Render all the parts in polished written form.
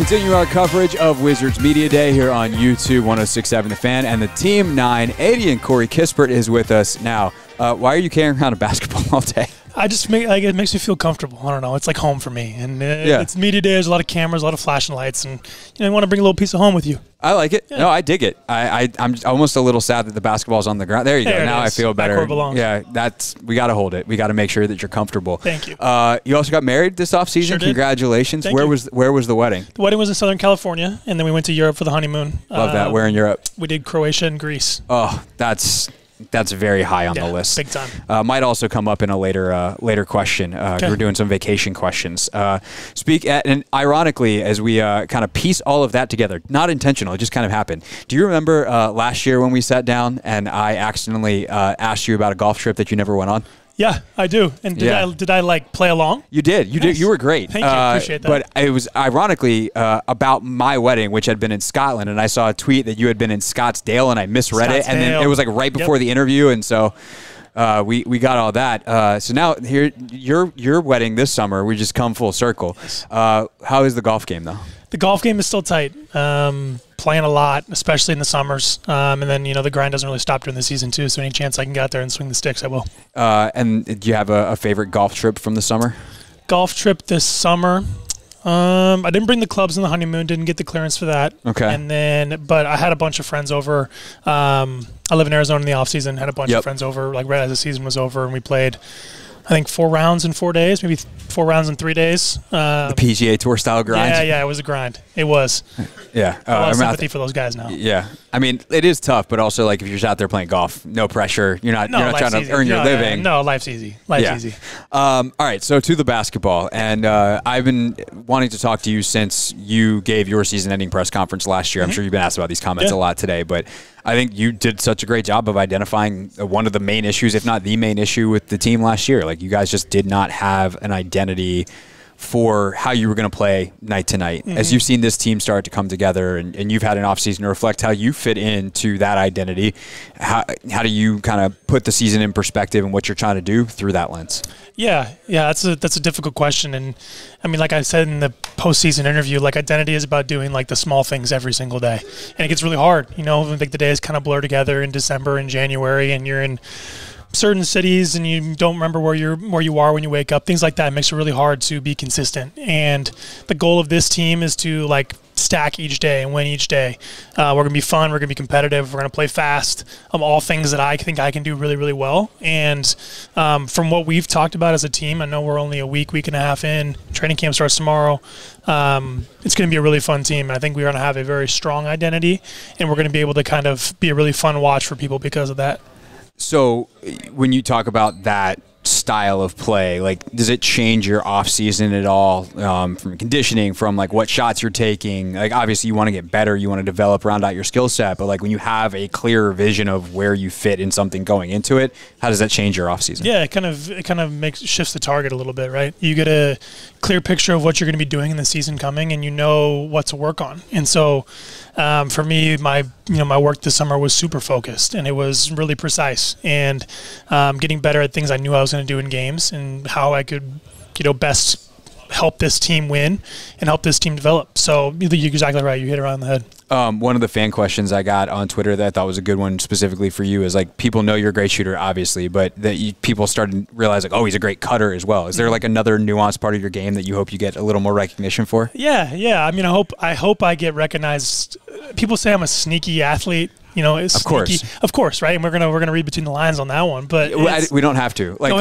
Continue our coverage of Wizards Media Day here on YouTube 106.7 The Fan, and the Team 980 and Corey Kispert is with us now. Why are you carrying around a basketball all day? It makes me feel comfortable. I don't know. It's like home for me. And it's media day. There's a lot of cameras, a lot of flashing lights, and you want to bring a little piece of home with you. I like it. Yeah. No, I dig it. I'm almost a little sad that the basketball's on the ground. There you go. Now I feel better. Back where it belongs. Yeah, we got to hold it. We got to make sure that you're comfortable. Thank you. You also got married this offseason. Sure did. Congratulations. Thank you. Where was the wedding? The wedding was in Southern California, and then we went to Europe for the honeymoon. Love that. Where in Europe? We did Croatia and Greece. Oh, that's very high on the list. Big time. Might also come up in a later question. Okay. We're doing some vacation questions. And ironically, as we kind of piece all of that together, not intentional, it just kind of happened. Do you remember last year when we sat down and I accidentally asked you about a golf trip that you never went on? Yeah, I do. And did I like play along? You did. You did. You were great. Thank you. Appreciate that. But it was ironically about my wedding, which had been in Scotland, and I saw a tweet that you had been in Scottsdale, and I misread it, and then it was like right before the interview, and so we got all that. So now here, your wedding this summer, we just come full circle. Yes. How is the golf game though? The golf game is still tight. Playing a lot, especially in the summers. And then, the grind doesn't really stop during the season, too. So any chance I can get out there and swing the sticks, I will. And do you have a favorite golf trip from the summer? Golf trip this summer. I didn't bring the clubs in the honeymoon, didn't get the clearance for that. Okay. But I had a bunch of friends over. I live in Arizona in the off season, had a bunch of friends over, like right as the season was over, and we played, I think 4 rounds in 4 days, maybe 4 rounds in 3 days. The PGA Tour style grind? Yeah, it was a grind. It was. Yeah. A lot of sympathy for those guys now. Yeah. I mean, it is tough, but also like if you're just out there playing golf, no pressure. You're not trying to earn your living. No, life's easy. Life's easy. All right, so to the basketball. And I've been wanting to talk to you since you gave your season-ending press conference last year. I'm sure you've been asked about these comments a lot today, but I think you did such a great job of identifying one of the main issues, if not the main issue with the team last year. Like you guys just did not have an identity for how you were going to play night to night. As you've seen this team start to come together and you've had an offseason to reflect how you fit into that identity, how do you kind of put the season in perspective and what you're trying to do through that lens? Yeah, that's a difficult question. And I mean, like I said in the postseason interview, like identity is about doing like the small things every single day. And it gets really hard, like the days kind of blur together in December and January, and you're in certain cities and you don't remember where you are when you wake up. Things like that makes it really hard to be consistent. And the goal of this team is to like stack each day and win each day. We're going to be fun. We're going to be competitive. We're going to play fast. All things that I think I can do really, really well. And from what we've talked about as a team, I know we're only a week and a half in. Training camp starts tomorrow. It's going to be a really fun team. And I think we're going to have a very strong identity, and we're going to be able to kind of be a really fun watch for people because of that. So when you talk about that style of play, like does it change your off season at all, from conditioning, from like what shots you're taking? Like obviously you want to get better, you want to develop, round out your skill set, but like when you have a clear vision of where you fit in something going into it, how does that change your off season? Yeah, it kind of shifts the target a little bit, right? You get a clear picture of what you're going to be doing in the season coming, and you know what to work on. And so for me, my work this summer was super focused, and it was really precise, and getting better at things I knew I was going to do in games and how I could, best help this team win and help this team develop. So you're exactly right. You hit it right on the head. One of the fan questions I got on Twitter that I thought was a good one specifically for you is like, people know you're a great shooter, obviously, but that people started to realize like, oh, he's a great cutter as well. Is there like another nuanced part of your game that you hope you get a little more recognition for? Yeah. I mean, I hope I get recognized. People say I'm a sneaky athlete. Of course, right? And we're gonna read between the lines on that one, but we don't have to. Like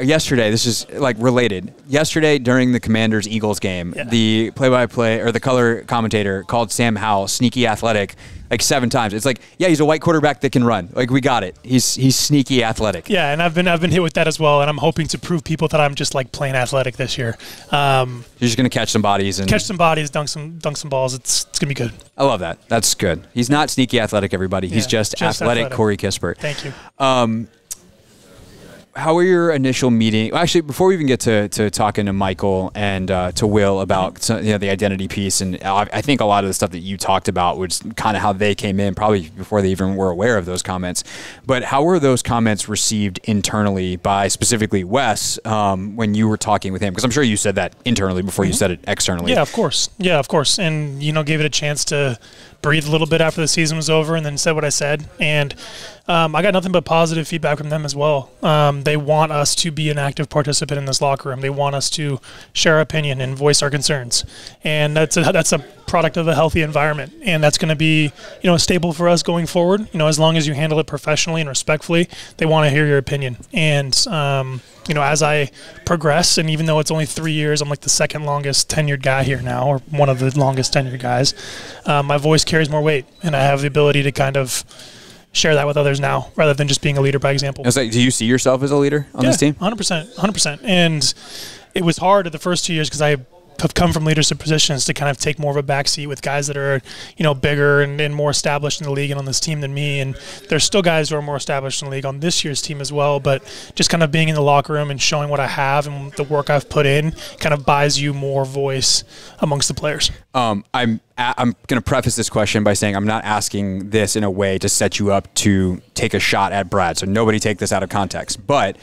yesterday, this is like related. Yesterday during the Commanders-Eagles game, the play-by-play or the color commentator called Sam Howell sneaky athletic like 7 times. It's like, yeah, he's a white quarterback that can run. Like we got it. He's sneaky athletic. Yeah, and I've been hit with that as well, and I'm hoping to prove people that I'm just like plain athletic this year. You're just gonna catch some bodies, dunk some balls. It's gonna be good. I love that. That's good. He's not sneaky athletic, everybody. He's just athletic. Corey Kispert. Thank you. how were your initial meeting? Well, actually, before we even get to talking to Michael and to Will about the identity piece, and I think a lot of the stuff that you talked about was kind of how they came in, probably before they even were aware of those comments. But how were those comments received internally by specifically Wes when you were talking with him? Because I'm sure you said that internally before you said it externally. Yeah, of course. And, gave it a chance to breathe a little bit after the season was over and then said what I said. And I got nothing but positive feedback from them as well. They want us to be an active participant in this locker room. They want us to share our opinion and voice our concerns. And that's a product of a healthy environment. And that's going to be, a staple for us going forward. As long as you handle it professionally and respectfully, they want to hear your opinion. And, as I progress, and even though it's only 3 years, I'm like the second longest tenured guy here now, or one of the longest tenured guys, my voice carries more weight, and I have the ability to kind of share that with others now, rather than just being a leader by example. I was like, do you see yourself as a leader on this team? 100%. And it was hard at the first 2 years because I have come from leadership positions to kind of take more of a backseat with guys that are, bigger and more established in the league and on this team than me. And there's still guys who are more established in the league on this year's team as well. But just kind of being in the locker room and showing what I have and the work I've put in kind of buys you more voice amongst the players. I'm going to preface this question by saying I'm not asking this in a way to set you up to take a shot at Brad. So nobody take this out of context. But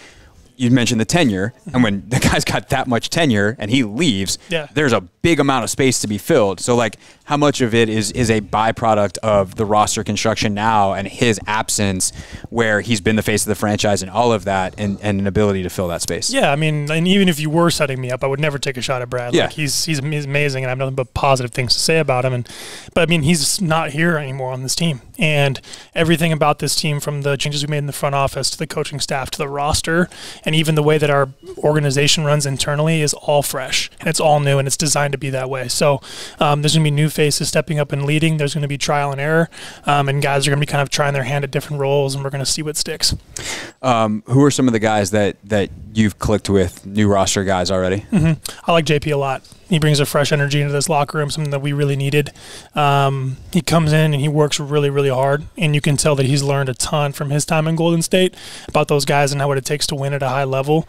you mentioned the tenure, and when the guy's got that much tenure and he leaves, there's a big amount of space to be filled. So, how much of it is a byproduct of the roster construction now and his absence, where he's been the face of the franchise and all of that, and an ability to fill that space? Yeah, and even if you were setting me up, I would never take a shot at Brad. Yeah. He's amazing, and I have nothing but positive things to say about him. But he's not here anymore on this team. And everything about this team, from the changes we made in the front office to the coaching staff to the roster, and even the way that our organization runs internally, is all fresh, and it's all new, and it's designed to be that way. So there's going to be new faces stepping up and leading. There's going to be trial and error, and guys are going to be kind of trying their hand at different roles, and we're going to see what sticks. Who are some of the guys that you've clicked with, new roster guys already? I like JP a lot. He brings a fresh energy into this locker room, something that we really needed. He comes in and he works really, really hard, and you can tell that he's learned a ton from his time in Golden State about those guys and what it takes to win at a high level.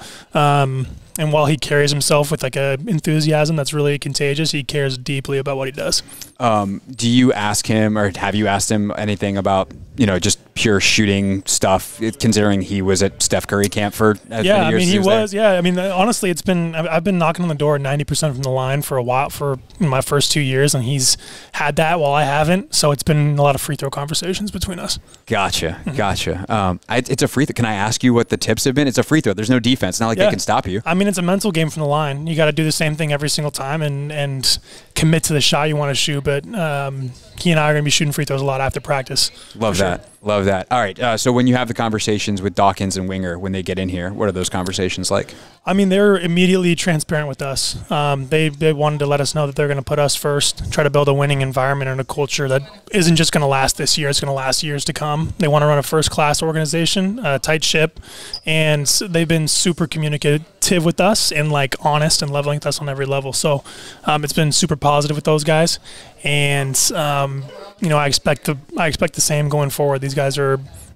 And while he carries himself with a enthusiasm that's really contagious, he cares deeply about what he does. Do you ask him, or have you asked him anything about, just pure shooting stuff, considering he was at Steph Curry camp for as many years? He was. Yeah, honestly, I've been knocking on the door 90% from the line for a while, for my first 2 years, and he's had that while I haven't. So it's been a lot of free throw conversations between us. Gotcha. It's a free throw. Can I ask you what the tips have been? It's a free throw. There's no defense. It's not like they can stop you. It's a mental game from the line. You got to do the same thing every single time and commit to the shot you want to shoot. But he and I are going to be shooting free throws a lot after practice. Love that. All right. So when you have the conversations with Dawkins and Winger, when they get in here, what are those conversations like? They're immediately transparent with us. They wanted to let us know that they're going to put us first, try to build a winning environment and a culture that isn't just going to last this year. It's going to last years to come. They want to run a first-class organization, a tight ship, and they've been super communicative with us and honest and leveling with us on every level. So it's been super positive with those guys, and I expect the same going forward. These guys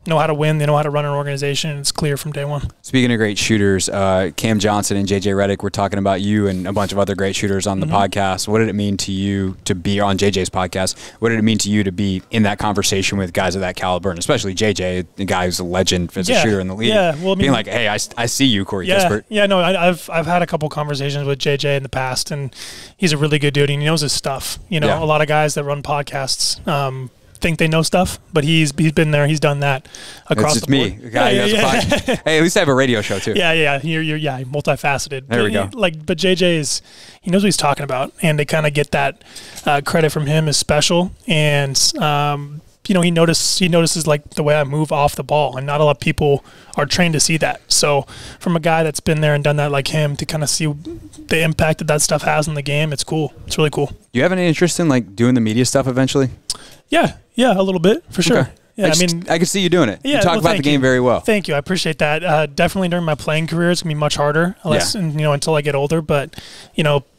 know how to win. They know how to run an organization, and it's clear from day one. Speaking of great shooters, Cam Johnson and JJ Redick were talking about you and a bunch of other great shooters on the podcast. What did it mean to you to be on JJ's podcast? What did it mean to you to be in that conversation with guys of that caliber, and especially JJ, the guy who's a legend as a shooter in the league? Yeah, well, being like, hey, I see you, Corey Kispert. Yeah, no, I've had a couple conversations with JJ in the past, and he's a really good dude, and he knows his stuff. A lot of guys that run podcasts think they know stuff, but he's been there, he's done that across the board. It's just me, a guy who has a podcast. Hey, at least I have a radio show too. Yeah, you're multifaceted. There we go. But JJ he knows what he's talking about, and they kind of get that credit from him as special. And he notices the way I move off the ball, and not a lot of people are trained to see that. So from a guy that's been there and done that like him, to kind of see the impact that stuff has in the game, it's cool. It's really cool. Do you have any interest in doing the media stuff eventually? Yeah, a little bit for sure. Okay. Yeah, I can see you doing it. You talk about the game very well. Thank you. I appreciate that. Definitely during my playing career, it's gonna be much harder, until I get older. But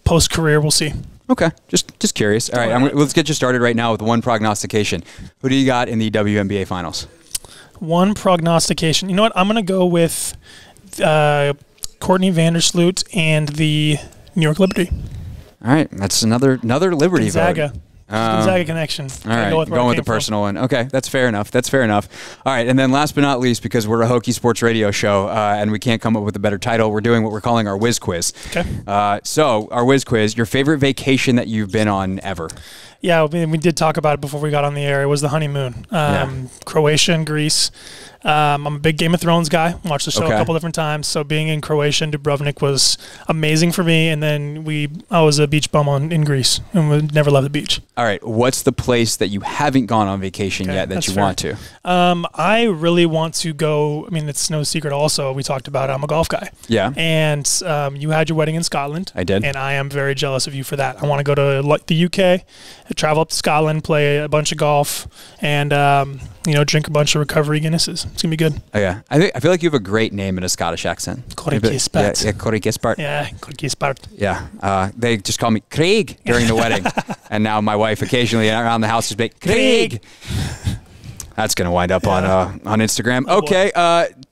post career, we'll see. Okay, just curious. All right, let's get you started right now with one prognostication. Who do you got in the WNBA finals? One prognostication. You know what? I'm gonna go with Courtney Vandersloot and the New York Liberty. All right, that's another Liberty Gonzaga. vote. Gonzaga connection. All right, going with the personal one. Okay, that's fair enough. All right, and then last but not least, because we're a Hokie sports radio show and we can't come up with a better title, we're doing what we're calling our Whiz Quiz. Okay. So our Whiz Quiz, your favorite vacation that you've been on ever? Yeah, we did talk about it before we got on the air. It was the honeymoon. Croatia and Greece. I'm a big Game of Thrones guy. Watched the show a couple different times. So being in Croatia and Dubrovnik was amazing for me. And then I was a beach bum in Greece and we never left the beach. All right. What's the place that you haven't gone on vacation yet that you want to? I really want to go. I mean, it's no secret also. We talked about it. I'm a golf guy. Yeah. And you had your wedding in Scotland. I did. And I am very jealous of you for that. I want to go to the UK, travel up to Scotland, play a bunch of golf, and drink a bunch of recovery Guinnesses. It's gonna be good. Oh yeah, I feel like you have a great name in a Scottish accent. Corey Kispert. Yeah, Corey Kispert. Yeah, Corey Kispert. Yeah, they just call me Craig during the wedding, and now my wife occasionally around the house just like Craig. That's gonna wind up on Instagram. Oh, okay,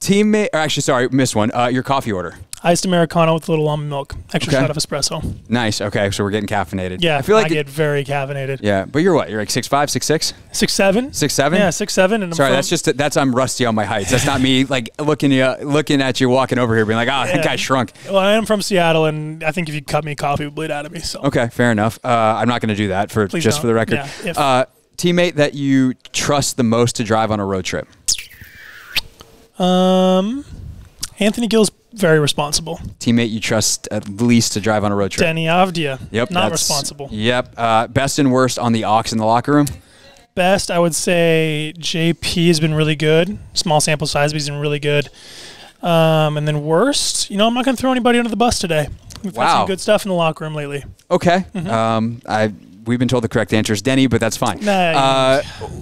teammate. Or actually, sorry, missed one. Your coffee order. Iced Americano with a little almond milk. Extra shot of espresso. Nice. Okay, so we're getting caffeinated. Yeah, I feel like I get very caffeinated. Yeah, but you're what? You're like 6'5", 6'6"? 6'7". 6'7"? Yeah, 6'7". And sorry, that's I'm rusty on my heights. That's not me like looking at you walking over here being like, that guy shrunk. Well, I am from Seattle, and I think if you cut me, coffee would bleed out of me. So okay, fair enough. I'm not going to do that for the record. Yeah, teammate that you trust the most to drive on a road trip? Anthony Gill's very responsible. Teammate you trust at least to drive on a road trip? Denny Avdia. Yep. Not responsible. Yep. Best and worst on the aux in the locker room? Best, I would say JP has been really good. Small sample size, but he's been really good. And then worst, I'm not going to throw anybody under the bus today. We've had some good stuff in the locker room lately. Okay. We've been told the correct answer is Denny, but that's fine.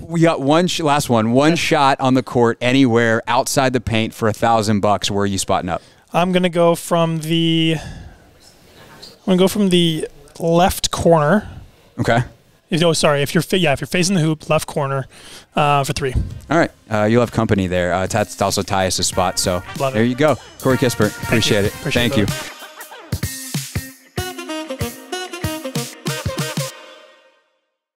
We got one shot on the court anywhere outside the paint for $1,000. Where are you spotting up? I'm gonna go from the left corner. Okay. If you're facing the hoop, left corner, for 3. All right. You'll have company there. That's also Tyus' spot. So there you go. Corey Kispert. Appreciate it. Thank you.